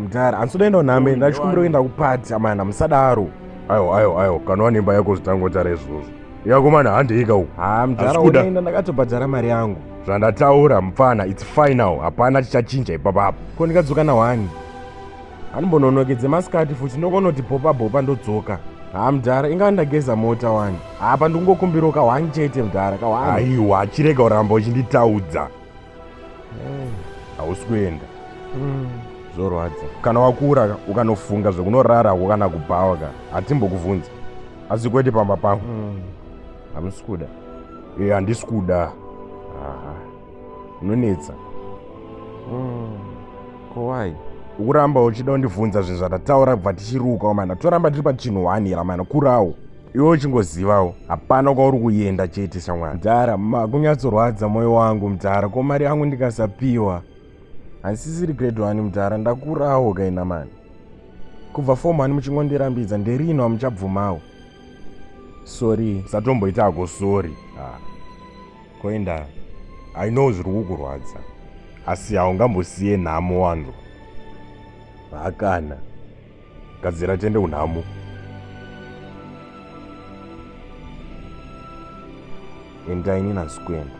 mudhara ansodaenda unhambe ndachikumbira kuenda kupati amana musadaro. Aiwa kana wanemba yako zvitangotaura izvozvo yako mana handeika uku. Mudhara unoenda ndakatobhadhara mari yangu. Zvandataura mufana it's fine now, hapana chichachinja ipapapo. Ko ndikadzoka na1 hanimbononokedze masikati futi ndokonoti bhopa ndodzoka. Mudhara ingaa ndageza mota 1 apa ndikungokumbirawo ka1 chete mudhara ka1. Aiwa achirega uramba uchinditaudza. Hausi kuenda. Zorwadza. Kana wakura ukanofunga zvekunorarako kana kubhawa ka hatimbokuvunza. Asi kwete pamba pangu. Hamusi kuda. Handisi kuda. Unonetsa. Kowai ukuramba uchida kundibvunza zvinhu zvandataura kubva tichiruka mana toramba tiri pachinhu 1 here mana kurawo iwe uchingozivawo hapana kwauri kuenda chete shamwari. Mudhara makunyatsorwadza mwoyo wangu mudhara ko mari yangu ndikasapiwa handisisiri grade 1 mudhara ndakurawo kaina mani kubva form 1 muchingondirambidza nderino hamuchabvumawo. Sorry satomboita ako sorry. Koenda I know zviri kukurwadza asi haungambosiye nhamo wangu. Hakana gadzira tende unhamo. Endaini nasi kuenda.